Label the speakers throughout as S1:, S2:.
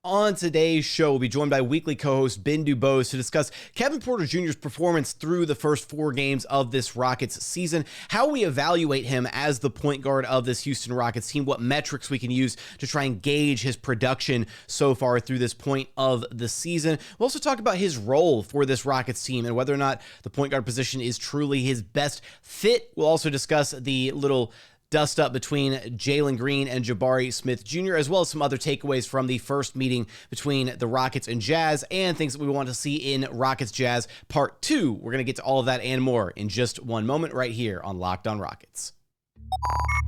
S1: On today's show, we'll be joined by weekly co-host Ben DuBose to discuss Kevin Porter Jr.'s performance through the first 4 games of this Rockets season, how we evaluate him as the point guard of this Houston Rockets team, what metrics we can use to try and gauge his production so far through this point of the season. We'll also talk about his role for this Rockets team and whether or not the point guard position is truly his best fit. We'll also discuss the little dust up between Jalen Green and Jabari Smith Jr., as well as some other takeaways from the first meeting between the Rockets and Jazz and things that we want to see in Rockets Jazz Part 2. We're going to get to all of that and more in just one moment right here on Locked on Rockets.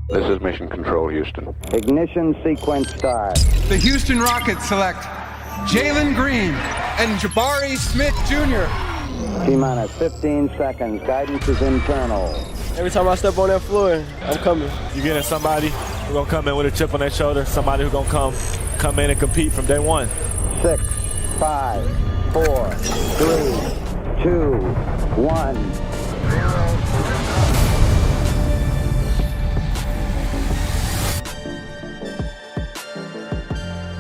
S2: This is Mission Control, Houston.
S3: Ignition sequence start.
S4: The Houston Rockets select Jalen Green and Jabari Smith Jr.
S3: T-minus 15 seconds. Guidance is internal.
S5: Every time I step on that floor, I'm coming.
S6: You're getting somebody who's going to come in with a chip on their shoulder, somebody who's going to come in and compete from day one.
S3: 6, 5, 4, 3, 2, 1.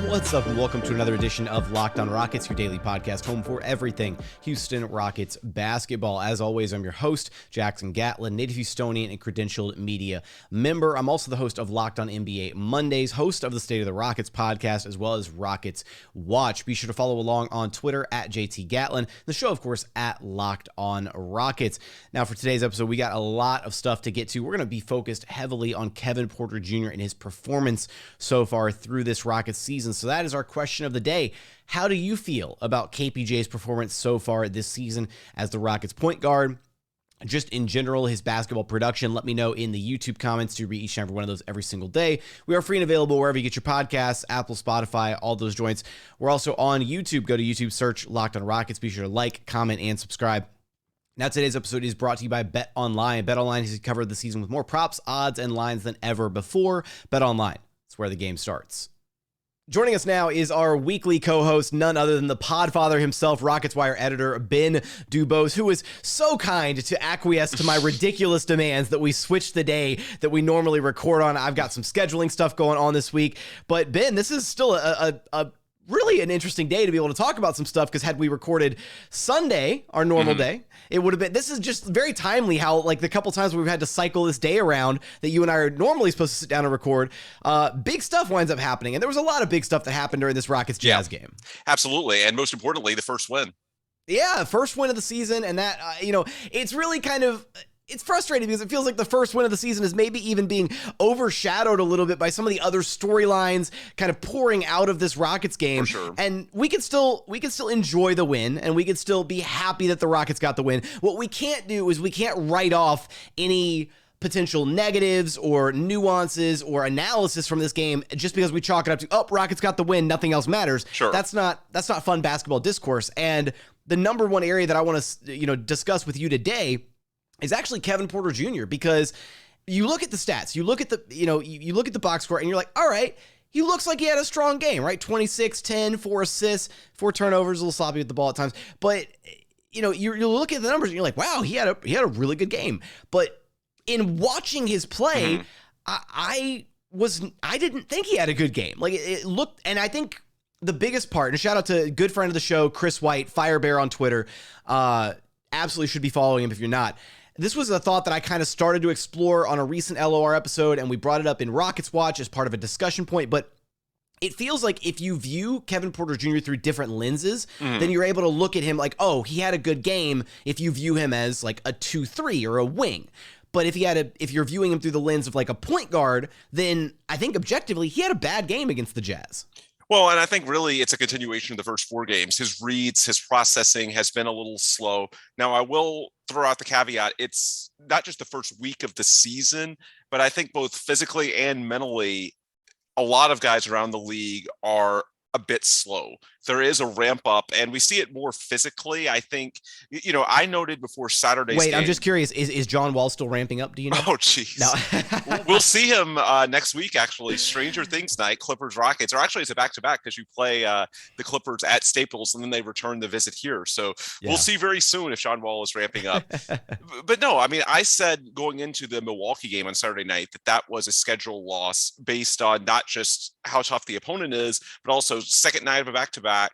S1: What's up, and welcome to another edition of Locked on Rockets, your daily podcast home for everything Houston Rockets basketball. As always, I'm your host, Jackson Gatlin, native Houstonian and credentialed media member. I'm also the host of Locked on NBA Mondays, host of the State of the Rockets podcast, as well as Rockets Watch. Be sure to follow along on Twitter at JT Gatlin, the show, of course, at Locked on Rockets. Now, for today's episode, we got a lot of stuff to get to. We're going to be focused heavily on Kevin Porter Jr. and his performance so far through this Rockets season. So that is our question of the day. How do you feel about KPJ's performance so far this season as the Rockets point guard? Just in general, his basketball production. Let me know in the YouTube comments. To read each and every one of those every single day. We are free and available wherever you get your podcasts, Apple, Spotify, all those joints. We're also on YouTube. Go to YouTube, search Locked on Rockets. Be sure to like, comment, and subscribe. Now, today's episode is brought to you by BetOnline. BetOnline has covered the season with more props, odds, and lines than ever before. BetOnline, it's where the game starts. Joining us now is our weekly co-host, none other than the podfather himself, Rockets Wire editor Ben DuBose, who is so kind to acquiesce to my ridiculous demands that we switch the day that we normally record on. I've got some scheduling stuff going on this week, but Ben, this is still a really an interesting day to be able to talk about some stuff, because had we recorded Sunday, our normal day, it would have been, this is just very timely how, like, the couple times we've had to cycle this day around that you and I are normally supposed to sit down and record, big stuff winds up happening. And there was a lot of big stuff that happened during this Rockets Jazz game.
S7: Absolutely. And most importantly, the first win.
S1: Yeah, first win of the season. And that, it's really kind of, it's frustrating because it feels like the first win of the season is maybe even being overshadowed a little bit by some of the other storylines kind of pouring out of this Rockets game.
S7: For sure.
S1: And we can still enjoy the win, and we can still be happy that the Rockets got the win. What we can't do is we can't write off any potential negatives or nuances or analysis from this game just because we chalk it up to, oh, Rockets got the win, nothing else matters.
S7: Sure.
S1: That's not fun basketball discourse. And the number one area that I want to, discuss with you today is actually Kevin Porter Jr., because you look at the stats, you look at the, you look at the box score and you're like, all right, he looks like he had a strong game, right? 26, 10, 4 assists, 4 turnovers, a little sloppy with the ball at times. But, you look at the numbers and you're like, wow, he had a really good game. But in watching his play, I didn't think he had a good game. Like, it looked, and I think the biggest part, and shout out to a good friend of the show, Chris White, Fire Bear on Twitter, absolutely should be following him if you're not. This was a thought that I kind of started to explore on a recent LOR episode, and we brought it up in Rockets Watch as part of a discussion point, but it feels like if you view Kevin Porter Jr. through different lenses, then you're able to look at him like, oh, he had a good game if you view him as like a 2-3 or a wing. But if you're viewing him through the lens of like a point guard, then I think objectively he had a bad game against the Jazz.
S7: Well, and I think really it's a continuation of the first 4 games. His reads, his processing has been a little slow. Now, I will throw out the caveat. It's not just the first week of the season, but I think both physically and mentally, a lot of guys around the league are a bit slow. There is a ramp up, and we see it more physically. I think, I noted before Saturday's game.
S1: I'm just curious, is John Wall still ramping up? Do you know?
S7: Oh, geez. No. We'll see him next week, actually. Stranger Things night, Clippers Rockets. Or actually, it's a back-to-back because you play the Clippers at Staples, and then they return the visit here. So We'll see very soon if John Wall is ramping up. But no, I mean, I said going into the Milwaukee game on Saturday night that was a schedule loss based on not just how tough the opponent is, but also second night of a back-to-back,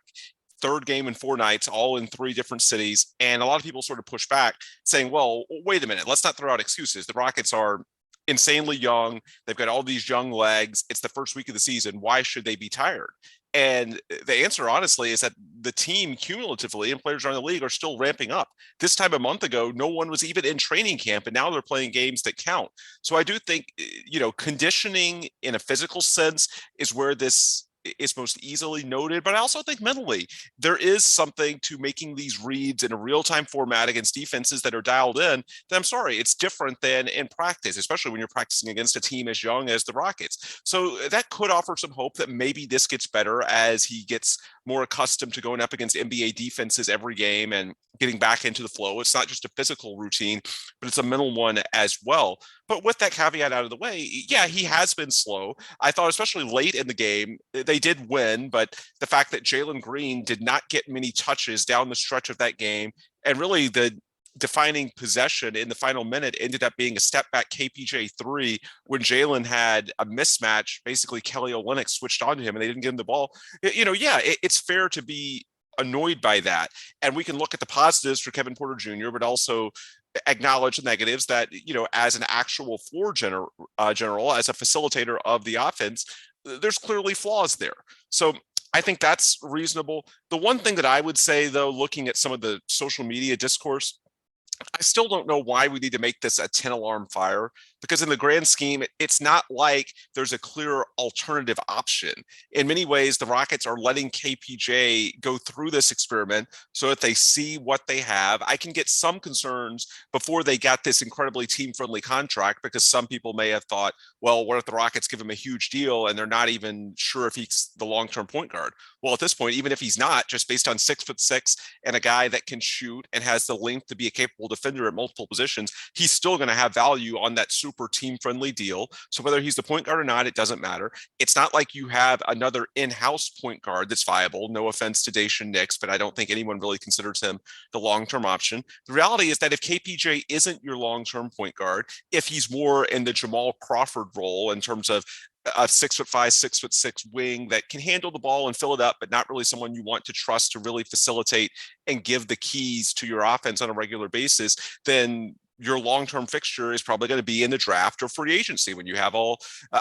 S7: third game in 4 nights, all in 3 different cities. And a lot of people sort of push back saying, well, wait a minute, let's not throw out excuses. The Rockets are insanely young. They've got all these young legs. It's the first week of the season. Why should they be tired? And the answer, honestly, is that the team cumulatively and players around the league are still ramping up. This time a month ago, no one was even in training camp, and now they're playing games that count. So I do think, conditioning in a physical sense is where this is most easily noted, but I also think mentally there is something to making these reads in a real-time format against defenses that are dialed in. That I'm sorry, it's different than in practice, especially when you're practicing against a team as young as the Rockets. So that could offer some hope that maybe this gets better as he gets more accustomed to going up against NBA defenses every game and getting back into the flow. It's not just a physical routine, but it's a mental one as well. But with that caveat out of the way, yeah, he has been slow. I thought, especially late in the game, they did win, but the fact that Jalen Green did not get many touches down the stretch of that game, and really the defining possession in the final minute ended up being a step back KPJ 3 when Jalen had a mismatch. Basically, Kelly Olynyk switched onto him and they didn't give him the ball. It's fair to be annoyed by that. And we can look at the positives for Kevin Porter Jr., but also acknowledge the negatives that, as an actual floor general, as a facilitator of the offense, there's clearly flaws there. So I think that's reasonable. The one thing that I would say, though, looking at some of the social media discourse, I still don't know why we need to make this a 10 alarm fire, because in the grand scheme, it's not like there's a clear alternative option. In many ways, the Rockets are letting KPJ go through this experiment so that they see what they have. I can get some concerns before they got this incredibly team-friendly contract, because some people may have thought, well, what if the Rockets give him a huge deal and they're not even sure if he's the long-term point guard? Well, at this point, even if he's not, just based on 6'6" and a guy that can shoot and has the length to be a capable defender at multiple positions, he's still going to have value on that super team-friendly deal. So whether he's the point guard or not, it doesn't matter. It's not like you have another in-house point guard that's viable. No offense to Jae'Sean, but I don't think anyone really considers him the long-term option. The reality is that if KPJ isn't your long-term point guard, if he's more in the Jamal Crawford role in terms of a 6'5", 6'6" wing that can handle the ball and fill it up, but not really someone you want to trust to really facilitate and give the keys to your offense on a regular basis, then your long-term fixture is probably going to be in the draft or free agency when you have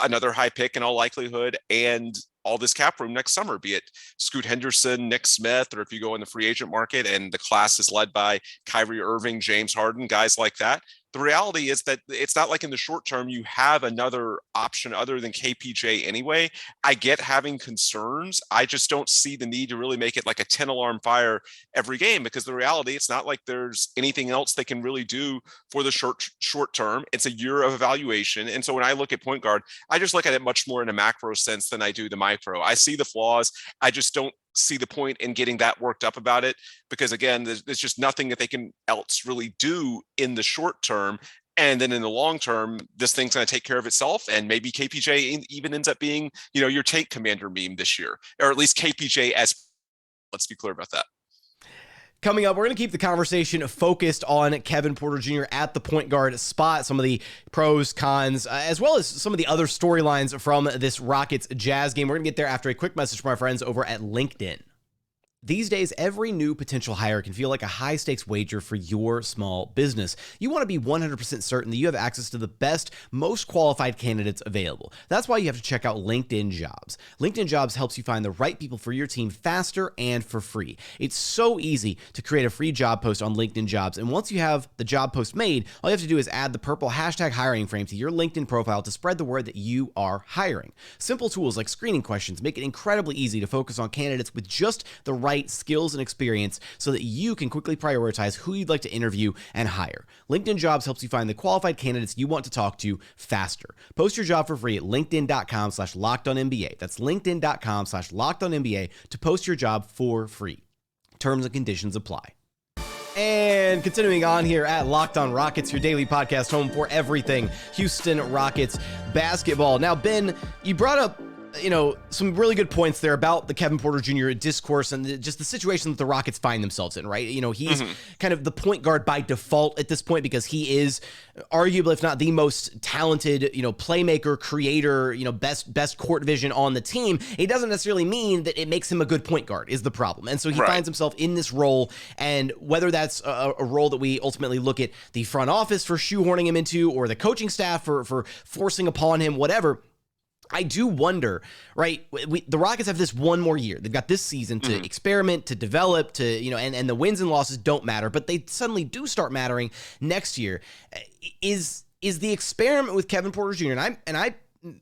S7: another high pick in all likelihood and all this cap room next summer, be it Scoot Henderson, Nick Smith, or if you go in the free agent market and the class is led by Kyrie Irving, James Harden, guys like that. The reality is that it's not like in the short term you have another option other than KPJ anyway. I get having concerns. I just don't see the need to really make it like a 10 alarm fire every game, because the reality, it's not like there's anything else they can really do for the short term. It's a year of evaluation. And so when I look at point guard, I just look at it much more in a macro sense than I do the micro. I see the flaws. I just don't see the point in getting that worked up about it, because again, there's just nothing that they can else really do in the short term. And then in the long term, this thing's going to take care of itself. And maybe KPJ even ends up being, your Tate commander meme this year, or at least KPJ as, let's be clear about that.
S1: Coming up, we're going to keep the conversation focused on Kevin Porter Jr. at the point guard spot, some of the pros, cons, as well as some of the other storylines from this Rockets Jazz game. We're going to get there after a quick message from our friends over at LinkedIn. These days, every new potential hire can feel like a high-stakes wager for your small business. You want to be 100% certain that you have access to the best, most qualified candidates available. That's why you have to check out LinkedIn Jobs. LinkedIn Jobs helps you find the right people for your team faster and for free. It's so easy to create a free job post on LinkedIn Jobs, and once you have the job post made, all you have to do is add the purple hashtag hiring frame to your LinkedIn profile to spread the word that you are hiring. Simple tools like screening questions make it incredibly easy to focus on candidates with just the right skills and experience so that you can quickly prioritize who you'd like to interview and hire. LinkedIn Jobs helps you find the qualified candidates you want to talk to faster. Post your job for free at linkedin.com/lockedonnba. That's linkedin.com/lockedonnba to post your job for free. Terms and conditions apply. And continuing on here at Locked On Rockets, your daily podcast home for everything Houston Rockets basketball. Now, Ben, you brought up some really good points there about the Kevin Porter Jr. discourse and just the situation that the Rockets find themselves in, right? He's kind of the point guard by default at this point because he is arguably, if not the most talented, playmaker, creator, best court vision on the team. It doesn't necessarily mean that it makes him a good point guard is the problem. And so he finds himself in this role, and whether that's a role that we ultimately look at the front office for shoehorning him into or the coaching staff for forcing upon him, whatever, I do wonder, right? The Rockets have this one more year. They've got this season to experiment, to develop, to, and the wins and losses don't matter, but they suddenly do start mattering next year. Is the experiment with Kevin Porter Jr., and I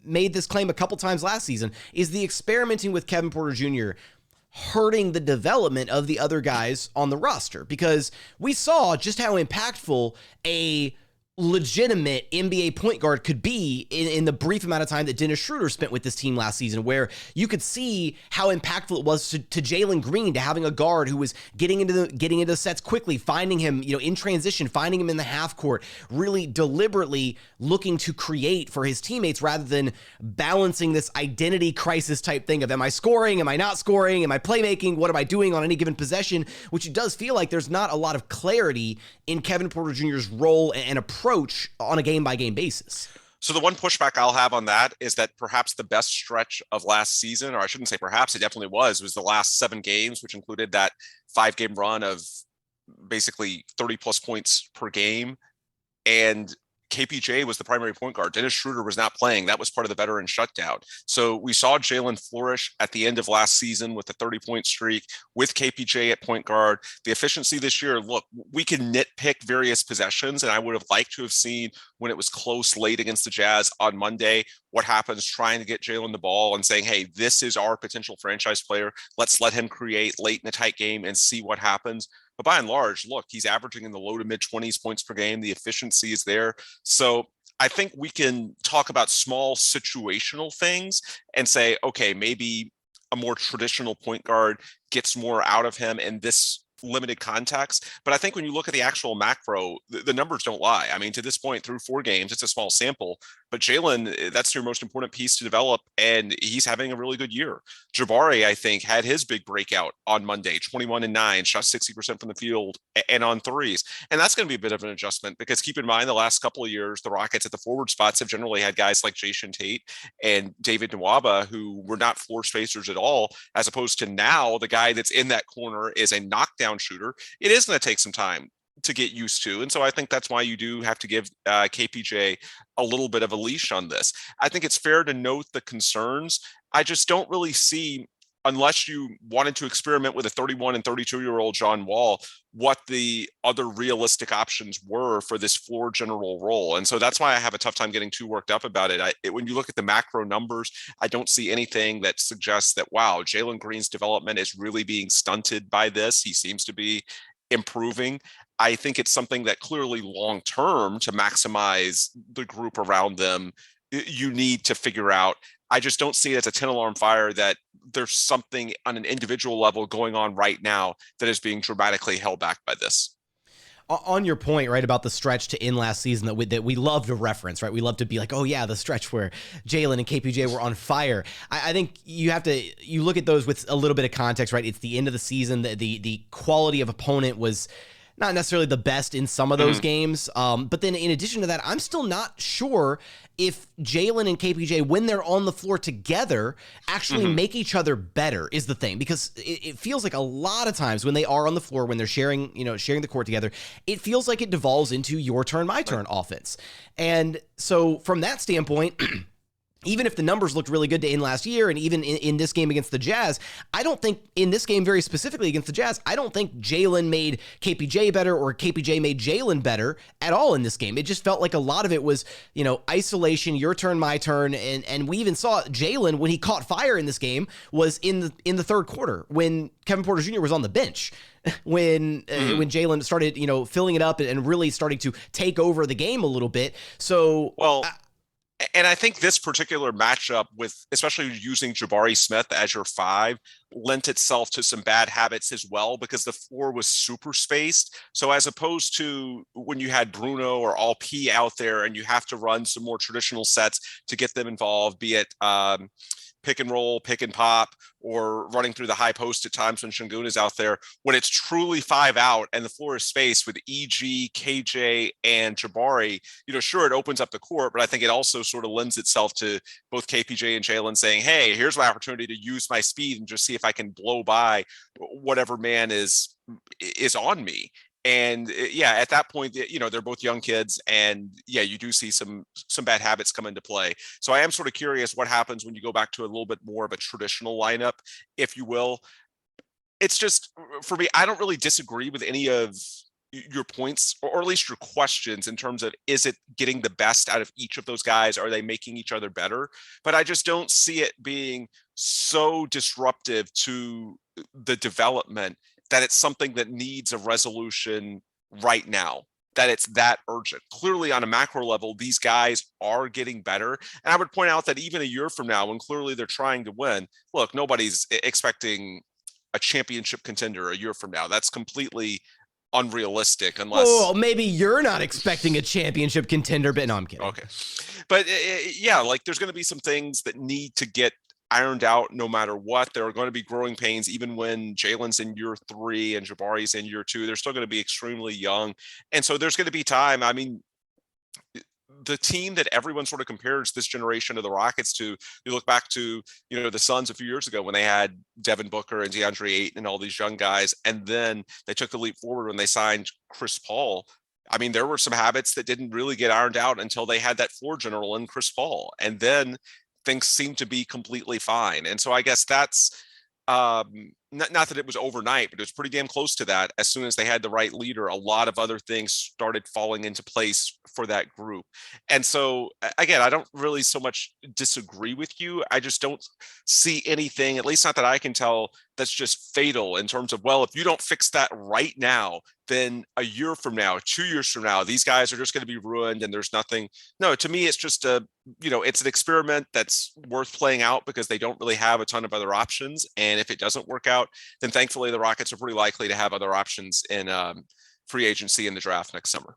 S1: made this claim a couple times last season, is the experimenting with Kevin Porter Jr. hurting the development of the other guys on the roster? Because we saw just how impactful a legitimate NBA point guard could be in the brief amount of time that Dennis Schroeder spent with this team last season, where you could see how impactful it was to Jalen Green, to having a guard who was getting into sets quickly, finding him, in transition, finding him in the half court, really deliberately looking to create for his teammates rather than balancing this identity crisis type thing of, am I scoring? Am I not scoring? Am I playmaking? What am I doing on any given possession? Which it does feel like there's not a lot of clarity in Kevin Porter Jr.'s role and approach on a game-by-game basis.
S7: So the one pushback I'll have on that is that perhaps the best stretch of last season, or I shouldn't say perhaps, it definitely was the last 7 games, which included that 5-game run of basically 30-plus points per game. And KPJ was the primary point guard. Dennis Schroeder was not playing. That was part of the veteran shutdown. So we saw Jalen flourish at the end of last season with a 30-point streak with KPJ at point guard. The efficiency this year, look, we can nitpick various possessions, and I would have liked to have seen when it was close late against the Jazz on Monday, what happens trying to get Jalen the ball and saying, hey, this is our potential franchise player. Let's let him create late in a tight game and see what happens. But by and large, look, he's averaging in the low to mid 20s points per game. The efficiency is there. So I think we can talk about small situational things and say, okay, maybe a more traditional point guard gets more out of him in this limited context. But I think when you look at the actual macro, the numbers don't lie. I mean, to this point, through 4 games, it's a small sample, but Jalen, that's your most important piece to develop, and he's having a really good year. Jabari, I think, had his big breakout on Monday, 21-9, shot 60% from the field and on threes. And that's going to be a bit of an adjustment because keep in mind, the last couple of years, the Rockets at the forward spots have generally had guys like Jae'Sean Tate and David Nwaba, who were not floor spacers at all, as opposed to now the guy that's in that corner is a knockdown shooter. It is going to take some time to get used to. And so I think that's why you do have to give KPJ a little bit of a leash on this. I think it's fair to note the concerns. I just don't really see, unless you wanted to experiment with a 31 and 32-year-old John Wall, what the other realistic options were for this floor general role. And so that's why I have a tough time getting too worked up about it. When you look at the macro numbers, I don't see anything that suggests that, wow, Jalen Green's development is really being stunted by this. He seems to be improving. I think it's something that clearly long-term, to maximize the group around them, you need to figure out. I just don't see it as a 10-alarm fire that there's something on an individual level going on right now that is being dramatically held back by this.
S1: On your point, right, about the stretch to end last season that we love to reference, right? We love to be like, oh yeah, the stretch where Jalen and KPJ were on fire. I think you look at those with a little bit of context, right? It's the end of the season. The quality of opponent was not necessarily the best in some of those games. But then in addition to that, I'm still not sure if Jalen and KPJ, when they're on the floor together, actually make each other better is the thing. Because it feels like a lot of times when they are on the floor, when they're sharing the court together, it feels like it devolves into your turn, my turn offense. And so from that standpoint, even if the numbers looked really good to end last year, and even in this game against the Jazz, I don't think in this game very specifically against the Jazz, I don't think Jalen made KPJ better or KPJ made Jalen better at all in this game. It just felt like a lot of it was, isolation, your turn, my turn. And we even saw Jalen, when he caught fire in this game, was in the third quarter when Kevin Porter Jr. was on the bench. When Jalen started, filling it up and really starting to take over the game a little bit. So,
S7: and I think this particular matchup, with especially using Jabari Smith as your 5, lent itself to some bad habits as well, because the floor was super spaced. So as opposed to when you had Bruno or All P out there and you have to run some more traditional sets to get them involved, be it pick and roll, pick and pop, or running through the high post at times when Sengun is out there. When it's truly 5 out and the floor is spaced with EG, KJ, and Jabari, sure, it opens up the court, but I think it also sort of lends itself to both KPJ and Jalen saying, hey, here's my opportunity to use my speed and just see if I can blow by whatever man is on me. And at that point, they're both young kids, and you do see some bad habits come into play. So I am sort of curious what happens when you go back to a little bit more of a traditional lineup, if you will. It's just, for me, I don't really disagree with any of your points, or at least your questions, in terms of, is it getting the best out of each of those guys? Are they making each other better? But I just don't see it being so disruptive to the development that it's something that needs a resolution right now, that it's that urgent. Clearly, on a macro level, these guys are getting better. And I would point out that even a year from now, when clearly they're trying to win, look, nobody's expecting a championship contender a year from now. That's completely unrealistic, unless
S1: maybe you're not expecting a championship contender, but no, I'm kidding.
S7: Okay. But there's going to be some things that need to get ironed out no matter what. There are going to be growing pains, even when Jalen's in year 3 and Jabari's in year 2. They're still going to be extremely young. And so there's going to be time. I mean, the team that everyone sort of compares this generation of the Rockets to, you look back to, the Suns a few years ago when they had Devin Booker and DeAndre Ayton and all these young guys. And then they took the leap forward when they signed Chris Paul. I mean, there were some habits that didn't really get ironed out until they had that floor general in Chris Paul. And then things seem to be completely fine. And so I guess that's not that it was overnight, but it was pretty damn close to that. As soon as they had the right leader, a lot of other things started falling into place for that group. And so, again, I don't really so much disagree with you. I just don't see anything, at least not that I can tell, that's just fatal in terms of, well, if you don't fix that right now, then a year from now, 2 years from now, these guys are just going to be ruined and there's nothing. No, to me, it's just it's an experiment that's worth playing out because they don't really have a ton of other options. And if it doesn't work out, then thankfully the Rockets are pretty likely to have other options in free agency in the draft next summer.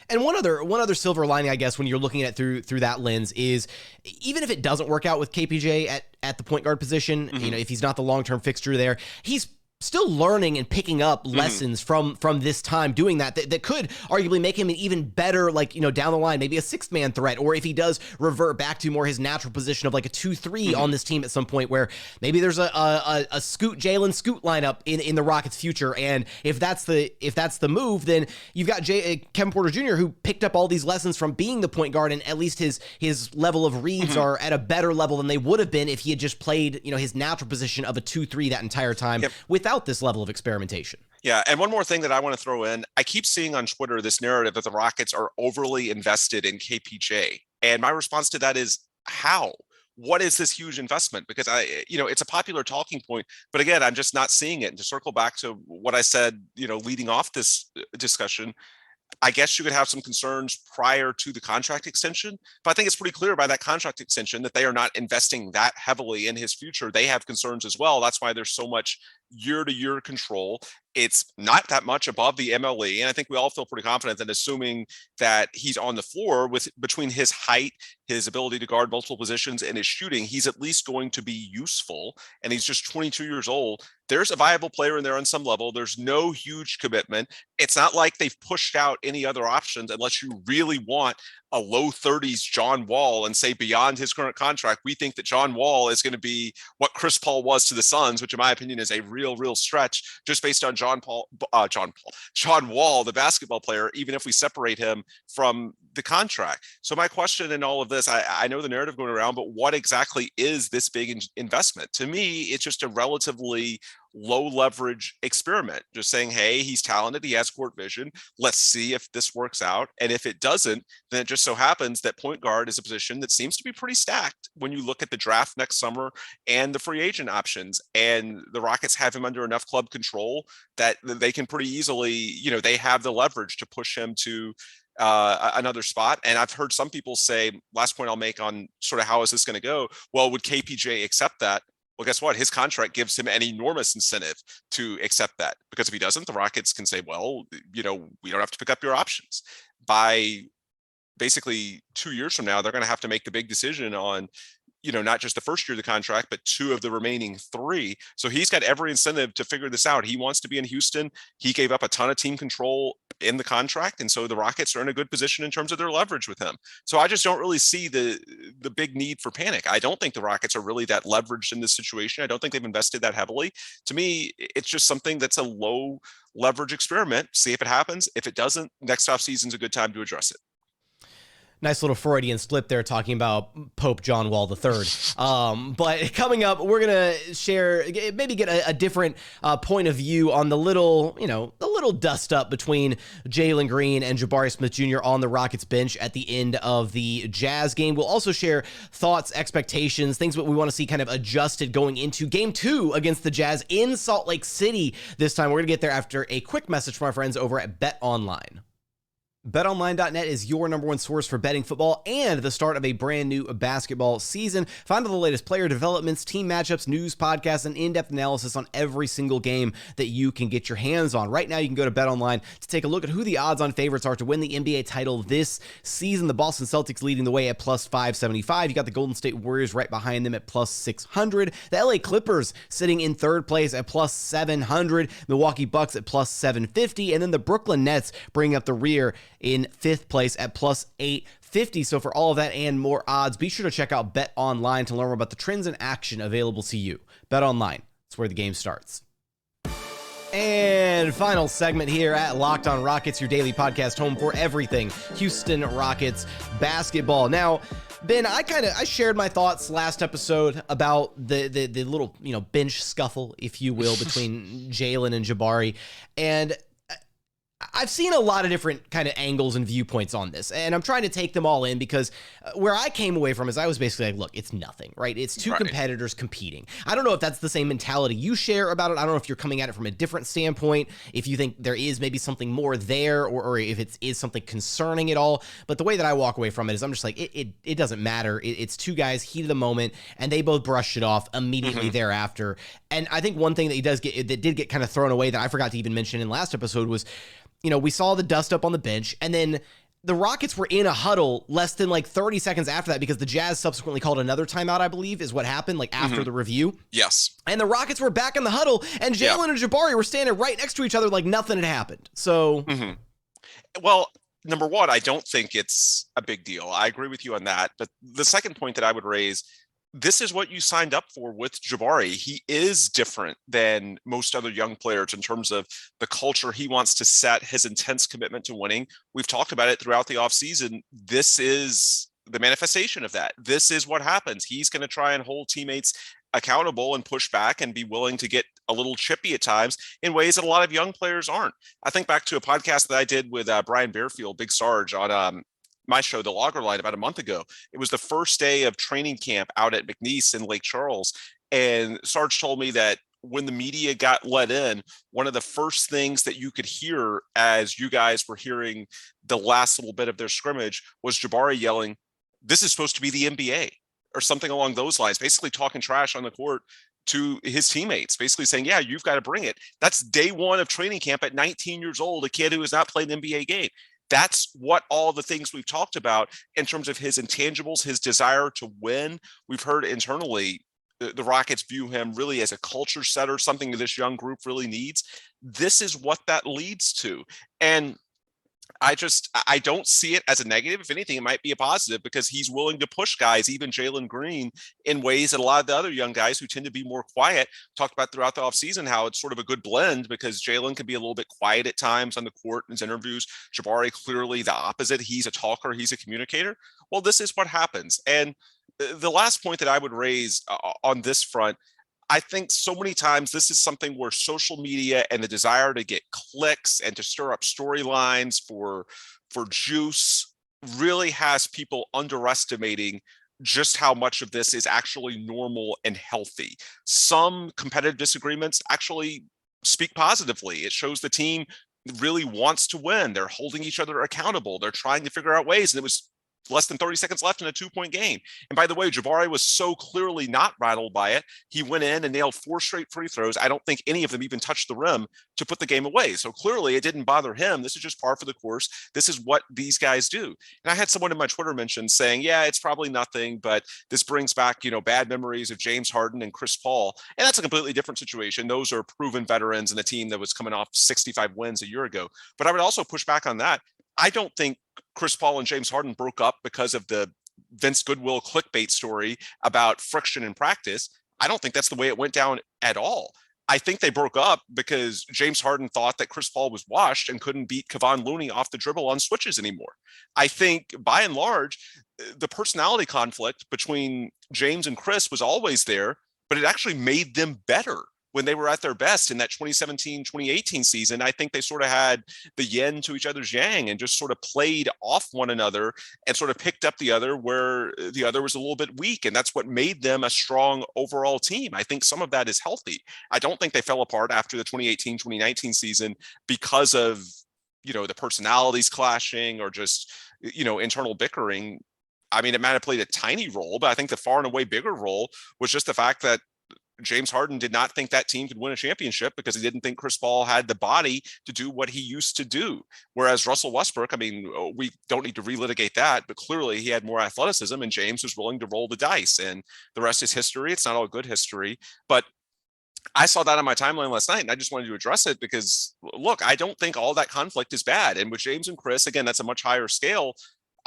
S1: And one other silver lining, I guess, when you're looking at it through that lens is, even if it doesn't work out with KPJ at the point guard position, if he's not the long-term fixture there, he's still learning and picking up lessons from this time doing that could arguably make him an even better, down the line, maybe a sixth man threat, or if he does revert back to more his natural position of like a 2-3 on this team at some point, where maybe there's a Jalen Scoot lineup in the Rockets' future. And if that's the move, then you've got Kevin Porter Jr., who picked up all these lessons from being the point guard, and at least his level of reads are at a better level than they would have been if he had just played his natural position of a 2-3 that entire time without this level of experimentation.
S7: Yeah, and one more thing that I want to throw in, I keep seeing on Twitter this narrative that the Rockets are overly invested in KPJ. And my response to that is, how? What is this huge investment? Because it's a popular talking point, but again, I'm just not seeing it. And to circle back to what I said, leading off this discussion, I guess you could have some concerns prior to the contract extension, but I think it's pretty clear by that contract extension that they are not investing that heavily in his future. They have concerns as well. That's why there's so much year-to-year control. It's not that much above the MLE, and I think we all feel pretty confident that, assuming that he's on the floor between his height, his ability to guard multiple positions, and his shooting, he's at least going to be useful. And he's just 22 years old. There's a viable player in there on some level. There's no huge commitment. It's not like they've pushed out any other options, unless you really want a low 30s John Wall and say, beyond his current contract, we think that John Wall is going to be what Chris Paul was to the Suns, which in my opinion is a real stretch, just based on John Wall, the basketball player, even if we separate him from the contract. So my question in all of this, I know the narrative going around, but what exactly is this big investment? To me, it's just a relatively low leverage experiment, just saying, hey, he's talented, he has court vision, let's see if this works out. And if it doesn't, then it just so happens that point guard is a position that seems to be pretty stacked when you look at the draft next summer and the free agent options. And the Rockets have him under enough club control that they can pretty easily, they have the leverage to push him to another spot. And I've heard some people say, last point I'll make on sort of how is this going to go, well, would KPJ accept that? Well, guess what? His contract gives him an enormous incentive to accept that, because if he doesn't, the Rockets can say, well, we don't have to pick up your options. By basically 2 years from now, they're going to have to make the big decision on, not just the first year of the contract, but 2 of the remaining 3. So he's got every incentive to figure this out. He wants to be in Houston. He gave up a ton of team control in the contract. And so the Rockets are in a good position in terms of their leverage with him. So I just don't really see the big need for panic. I don't think the Rockets are really that leveraged in this situation. I don't think they've invested that heavily. To me, it's just something that's a low leverage experiment. See if it happens. If it doesn't, next offseason's a good time to address it.
S1: Nice little Freudian slip there talking about Pope John Paul III. But coming up, we're going to share, maybe get a different point of view on the little dust up between Jalen Green and Jabari Smith Jr. on the Rockets bench at the end of the Jazz game. We'll also share thoughts, expectations, things that we want to see kind of adjusted going into game 2 against the Jazz in Salt Lake City this time. We're going to get there after a quick message from our friends over at BetOnline. BetOnline.net is your number one source for betting football and the start of a brand new basketball season. Find all the latest player developments, team matchups, news, podcasts, and in-depth analysis on every single game that you can get your hands on. Right now, you can go to BetOnline to take a look at who the odds-on favorites are to win the NBA title this season. The Boston Celtics leading the way at plus 575. You got the Golden State Warriors right behind them at plus 600. The LA Clippers sitting in third place at plus 700. Milwaukee Bucks at plus 750. And then the Brooklyn Nets bringing up the rear in 5th place at plus 850. So for all of that and more odds, be sure to check out BetOnline to learn more about the trends and action available to you. BetOnline, it's where the game starts. And final segment here at Locked On Rockets, your daily podcast home for everything Houston Rockets basketball. Now, Ben, I shared my thoughts last episode about the little, bench scuffle, if you will, between Jalen and Jabari. And I've seen a lot of different kind of angles and viewpoints on this, and I'm trying to take them all in because where I came away from is I was basically like, look, it's nothing, right? It's two competitors competing. I don't know if that's the same mentality you share about it. I don't know if you're coming at it from a different standpoint, if you think there is maybe something more there, or if it is something concerning at all. But the way that I walk away from it is I'm just like, it doesn't matter. It's two guys, heat of the moment, and they both brushed it off immediately thereafter. And I think one thing that did get kind of thrown away that I forgot to even mention in last episode was, we saw the dust up on the bench, and then the Rockets were in a huddle less than 30 seconds after that because the Jazz subsequently called another timeout, I believe, is what happened, after the review.
S7: Yes.
S1: And the Rockets were back in the huddle, and Jalen and Jabari were standing right next to each other like nothing had happened. So,
S7: Well, number one, I don't think it's a big deal. I agree with you on that. But the second point that I would raise, this is what you signed up for with Jabari. He is different than most other young players in terms of the culture he wants to set, his intense commitment to winning. We've talked about it throughout the offseason. This is the manifestation of that. This is what happens. He's going to try and hold teammates accountable and push back and be willing to get a little chippy at times in ways that a lot of young players aren't. I think back to a podcast that I did with Brian Bearfield, Big Sarge, on my show, The Logger Line, about a month ago. It was the first day of training camp out at McNeese in Lake Charles. And Sarge told me that when the media got let in, one of the first things that you could hear as you guys were hearing the last little bit of their scrimmage was Jabari yelling, "This is supposed to be the NBA," or something along those lines, basically talking trash on the court to his teammates, basically saying, yeah, you've got to bring it. That's day one of training camp at 19 years old, a kid who has not played an NBA game. That's what all the things we've talked about in terms of his intangibles, his desire to win. We've heard internally the Rockets view him really as a culture setter, something that this young group really needs. This is what that leads to. And I don't see it as a negative. If anything, it might be a positive because he's willing to push guys, even Jalen Green, in ways that a lot of the other young guys who tend to be more quiet talked about throughout the offseason, how it's sort of a good blend because Jalen can be a little bit quiet at times on the court in his interviews. Jabari, clearly the opposite. He's a talker. He's a communicator. Well, this is what happens. And the last point that I would raise on this front, I think so many times this is something where social media and the desire to get clicks and to stir up storylines for juice really has people underestimating just how much of this is actually normal and healthy. Some competitive disagreements actually speak positively. It shows the team really wants to win. They're holding each other accountable. They're trying to figure out ways. And it was less than 30 seconds left in a 2-point game. And by the way, Jabari was so clearly not rattled by it. He went in and nailed 4 straight free throws. I don't think any of them even touched the rim to put the game away. So clearly it didn't bother him. This is just par for the course. This is what these guys do. And I had someone in my Twitter mention saying, yeah, it's probably nothing, but this brings back, bad memories of James Harden and Chris Paul. And that's a completely different situation. Those are proven veterans in a team that was coming off 65 wins a year ago. But I would also push back on that. I don't think Chris Paul and James Harden broke up because of the Vince Goodwill clickbait story about friction in practice. I don't think that's the way it went down at all. I think they broke up because James Harden thought that Chris Paul was washed and couldn't beat Kevon Looney off the dribble on switches anymore. I think by and large, the personality conflict between James and Chris was always there, but it actually made them better when they were at their best in that 2017-2018 season. I think they sort of had the yin to each other's yang and just sort of played off one another and sort of picked up the other where the other was a little bit weak. And that's what made them a strong overall team. I think some of that is healthy. I don't think they fell apart after the 2018-2019 season because of, the personalities clashing or just, internal bickering. I mean, it might have played a tiny role, but I think the far and away bigger role was just the fact that James Harden did not think that team could win a championship because he didn't think Chris Paul had the body to do what he used to do. Whereas Russell Westbrook, I mean, we don't need to relitigate that, but clearly he had more athleticism and James was willing to roll the dice, and the rest is history. It's not all good history, but I saw that on my timeline last night and I just wanted to address it because look, I don't think all that conflict is bad. And with James and Chris, again, that's a much higher scale.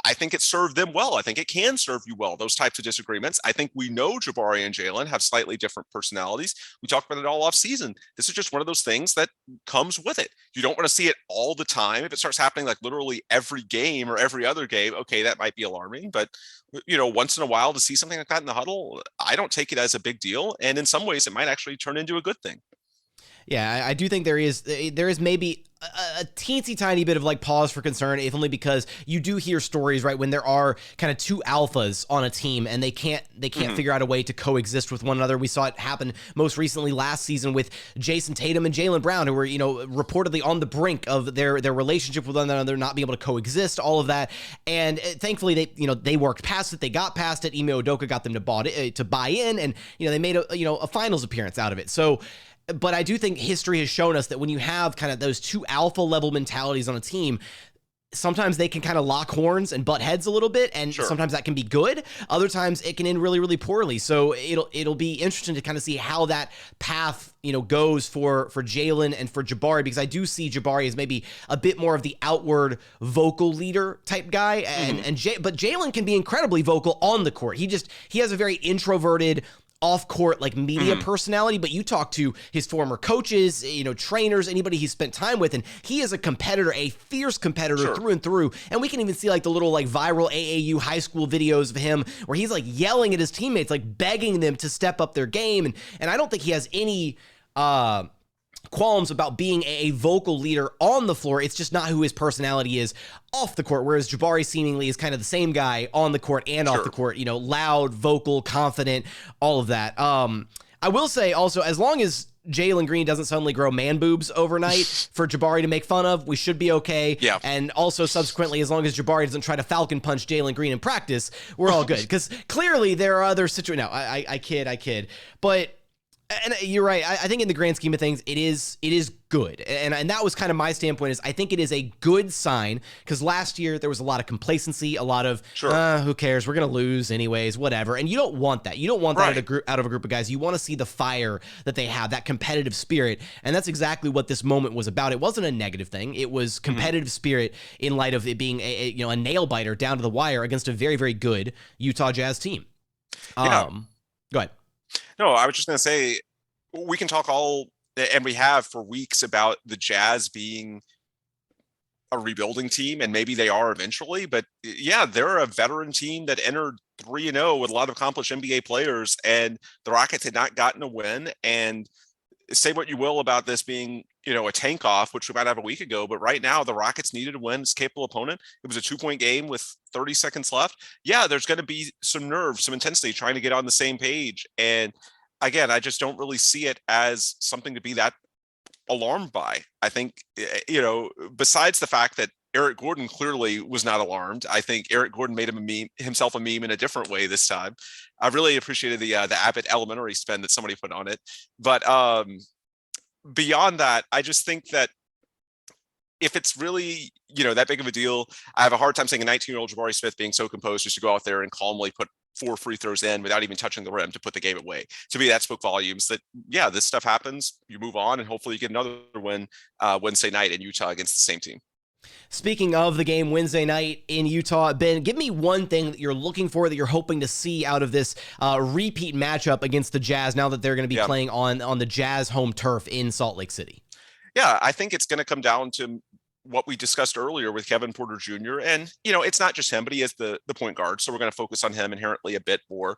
S7: I think it served them well. I think it can serve you well, those types of disagreements. I think we know Jabari and Jalen have slightly different personalities. We talked about it all off season. This is just one of those things that comes with it. You don't want to see it all the time. If it starts happening like literally every game or every other game, okay, that might be alarming. But, once in a while to see something like that in the huddle, I don't take it as a big deal. And in some ways, it might actually turn into a good thing.
S1: Yeah, I do think there is maybe a teensy tiny bit of like pause for concern, if only because you do hear stories, right, when there are kind of two alphas on a team and they can't figure out a way to coexist with one another. We saw it happen most recently last season with Jason Tatum and Jalen Brown, who were, reportedly on the brink of their relationship with one another, not being able to coexist, all of that. And thankfully they worked past it. They got past it. Ime Udoka got them to buy in, and they made a finals appearance out of it. So, but I do think history has shown us that when you have kind of those two alpha level mentalities on a team, sometimes they can kind of lock horns and butt heads a little bit, and sometimes that can be good. Other times it can end really, really poorly. So it'll be interesting to kind of see how that path goes for Jalen and for Jabari, because I do see Jabari as maybe a bit more of the outward vocal leader type guy, but Jalen can be incredibly vocal on the court. He has a very introverted, off-court like media personality, but you talk to his former coaches, trainers, anybody he's spent time with, and he is a competitor, a fierce competitor through and through. And we can even see like the little like viral AAU high school videos of him where he's like yelling at his teammates, like begging them to step up their game. And I don't think he has any qualms about being a vocal leader on the floor. It's just not who his personality is off the court, whereas Jabari seemingly is kind of the same guy on the court and off the court, loud, vocal, confident, all of that. I will say also, as long as Jalen Green doesn't suddenly grow man boobs overnight for Jabari to make fun of, we should be okay. Yeah. And also subsequently, as long as Jabari doesn't try to falcon punch Jalen Green in practice, we're all good. Because clearly there are other situations. No, I kid. But and you're right. I think in the grand scheme of things, it is good. And that was kind of my standpoint, is I think it is a good sign, because last year there was a lot of complacency, a lot of, who cares? We're going to lose anyways, whatever. And you don't want that. You don't want that out of a group of guys. You want to see the fire that they have, that competitive spirit. And that's exactly what this moment was about. It wasn't a negative thing. It was competitive spirit in light of it being a nail biter down to the wire against a very, very good Utah Jazz team. Go ahead.
S7: No, I was just going to say, we can talk and we have for weeks, about the Jazz being a rebuilding team, and maybe they are eventually, but yeah, they're a veteran team that entered 3-0 with a lot of accomplished NBA players, and the Rockets had not gotten a win. And say what you will about this being, a tank off, which we might have a week ago, but right now the Rockets needed to win. It's a capable opponent. It was a 2-point game with 30 seconds left. Yeah, there's going to be some nerve, some intensity, trying to get on the same page. And again, I just don't really see it as something to be that alarmed by. I think, besides the fact that Eric Gordon clearly was not alarmed. I think Eric Gordon made himself a meme in a different way this time. I really appreciated the Abbott Elementary spin that somebody put on it. But beyond that, I just think that if it's really, that big of a deal, I have a hard time seeing a 19-year-old Jabari Smith being so composed just to go out there and calmly put 4 free throws in without even touching the rim to put the game away. To me, that spoke volumes that, yeah, this stuff happens. You move on, and hopefully you get another win Wednesday night in Utah against the same team.
S1: Speaking of the game Wednesday night in Utah, Ben, give me one thing that you're looking for, that you're hoping to see out of this repeat matchup against the Jazz now that they're going to be playing on the Jazz home turf in Salt Lake City.
S7: Yeah, I think it's going to come down to what we discussed earlier with Kevin Porter Jr. And, it's not just him, but he is the point guard. So we're going to focus on him inherently a bit more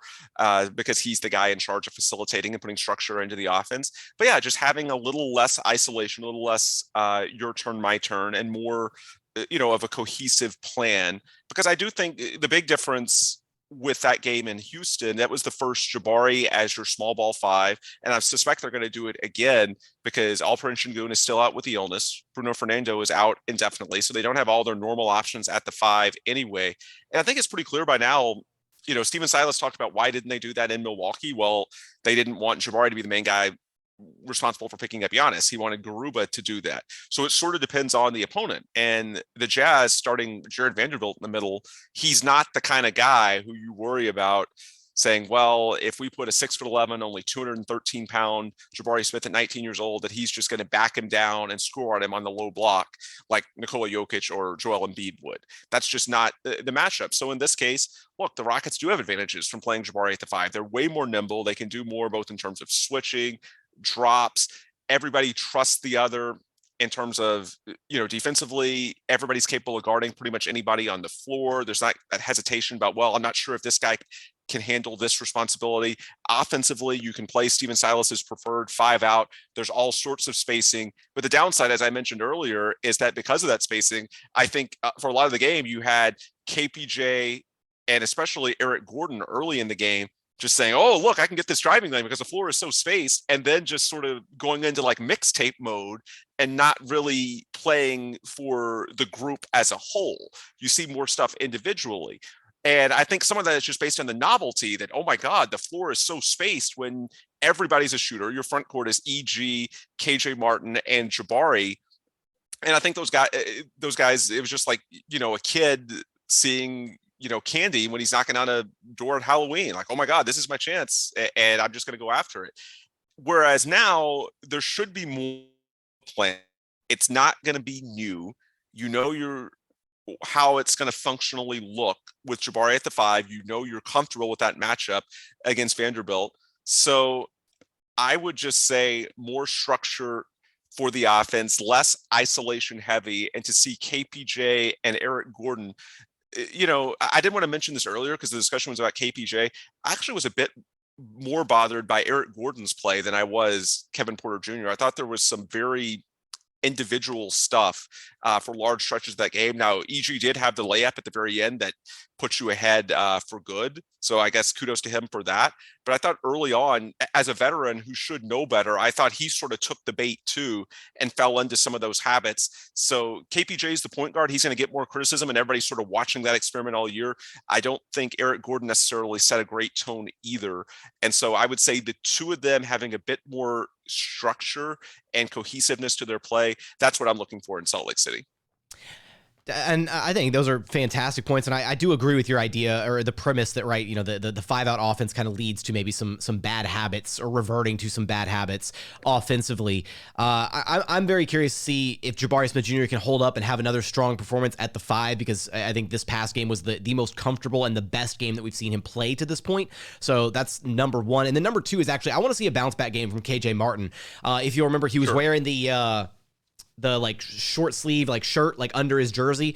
S7: because he's the guy in charge of facilitating and putting structure into the offense. But yeah, just having a little less isolation, a little less your turn, my turn, and more, of a cohesive plan. Because I do think the big difference with that game in Houston, that was the first Jabari as your small ball 5. And I suspect they're going to do it again because Alperen Sengun is still out with the illness. Bruno Fernando is out indefinitely. So they don't have all their normal options at the 5 anyway. And I think it's pretty clear by now, Stephen Silas talked about why didn't they do that in Milwaukee? Well, they didn't want Jabari to be the main guy responsible for picking up Giannis. He wanted Garuba to do that. So it sort of depends on the opponent. And the Jazz, starting Jared Vanderbilt in the middle, he's not the kind of guy who you worry about saying, well, if we put a 6'11", only 213-pound Jabari Smith at 19 years old, that he's just going to back him down and score on him on the low block like Nikola Jokic or Joel Embiid would. That's just not the matchup. So in this case, look, the Rockets do have advantages from playing Jabari at the 5. They're way more nimble. They can do more both in terms of switching, drops. Everybody trusts the other in terms of, defensively. Everybody's capable of guarding pretty much anybody on the floor. There's not that hesitation about, well, I'm not sure if this guy can handle this responsibility. Offensively, you can play Stephen Silas's preferred 5 out. There's all sorts of spacing. But the downside, as I mentioned earlier, is that because of that spacing, I think for a lot of the game, you had KPJ and especially Eric Gordon early in the game just saying, oh, look, I can get this driving lane because the floor is so spaced, and then just sort of going into like mixtape mode and not really playing for the group as a whole. You see more stuff individually. And I think some of that is just based on the novelty that, oh my God, the floor is so spaced when everybody's a shooter. Your front court is EG, KJ Martin, and Jabari. And I think those guys, it was just like, a kid seeing, candy when he's knocking on a door at Halloween, like, oh my God, this is my chance. And I'm just going to go after it. Whereas now there should be more plan. It's not going to be new. How it's going to functionally look with Jabari at the 5. You're comfortable with that matchup against Vanderbilt. So I would just say more structure for the offense, less isolation heavy, and to see KPJ and Eric Gordon. I didn't want to mention this earlier because the discussion was about KPJ. I actually was a bit more bothered by Eric Gordon's play than I was Kevin Porter Jr. I thought there was some very individual stuff for large stretches of that game. Now, EG did have the layup at the very end that puts you ahead for good. So I guess kudos to him for that. But I thought early on, as a veteran who should know better, I thought he sort of took the bait too and fell into some of those habits. So KPJ is the point guard. He's going to get more criticism, and everybody's sort of watching that experiment all year. I don't think Eric Gordon necessarily set a great tone either. And so I would say the two of them having a bit more structure and cohesiveness to their play, that's what I'm looking for in Salt Lake City.
S1: And I think those are fantastic points. And I do agree with your idea or the premise that, right, the 5-out offense kind of leads to maybe some bad habits or reverting to some bad habits offensively. I'm very curious to see if Jabari Smith Jr. can hold up and have another strong performance at the 5, because I think this past game was the most comfortable and the best game that we've seen him play to this point. So that's number one. And then number 2 is actually, I want to see a bounce back game from KJ Martin. If you'll remember, he was wearing the like short sleeve like shirt like under his jersey.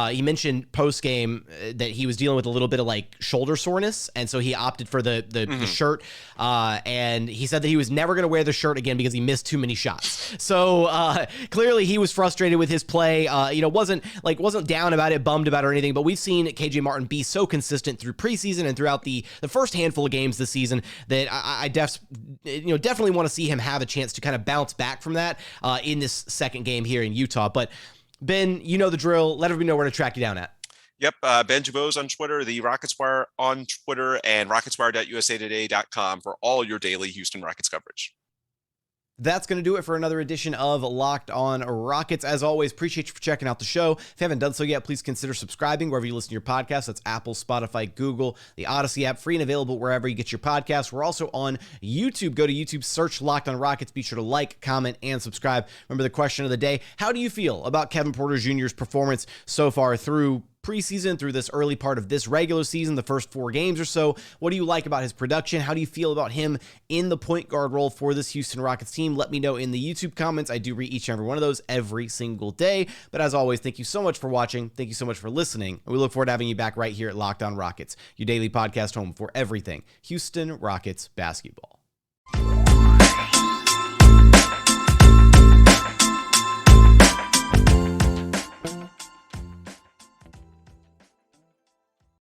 S1: He mentioned post game that he was dealing with a little bit of like shoulder soreness, and so he opted for the shirt. And he said that he was never going to wear the shirt again because he missed too many shots. So clearly he was frustrated with his play. Wasn't down about it, bummed about it or anything. But we've seen KJ Martin be so consistent through preseason and throughout the first handful of games this season that I definitely want to see him have a chance to kind of bounce back from that in this second game here in Utah. But Ben, you know the drill. Let everybody know where to track you down at.
S7: Yep, Ben DuBose on Twitter, the Rockets Wire on Twitter, and rocketswire.usatoday.com for all your daily Houston Rockets coverage.
S1: That's going to do it for another edition of Locked On Rockets. As always, appreciate you for checking out the show. If you haven't done so yet, please consider subscribing wherever you listen to your podcasts. That's Apple, Spotify, Google, the Odyssey app, free and available wherever you get your podcasts. We're also on YouTube. Go to YouTube, search Locked On Rockets. Be sure to like, comment, and subscribe. Remember the question of the day: how do you feel about Kevin Porter Jr.'s performance so far through preseason, through this early part of this regular season, the first 4 games or so? What do you like about his production? How do you feel about him in the point guard role for this Houston Rockets team? Let me know in the YouTube comments. I do read each and every one of those every single day. But as always, thank you so much for watching. Thank you so much for listening. And we look forward to having you back right here at Locked On Rockets, your daily podcast home for everything Houston Rockets basketball.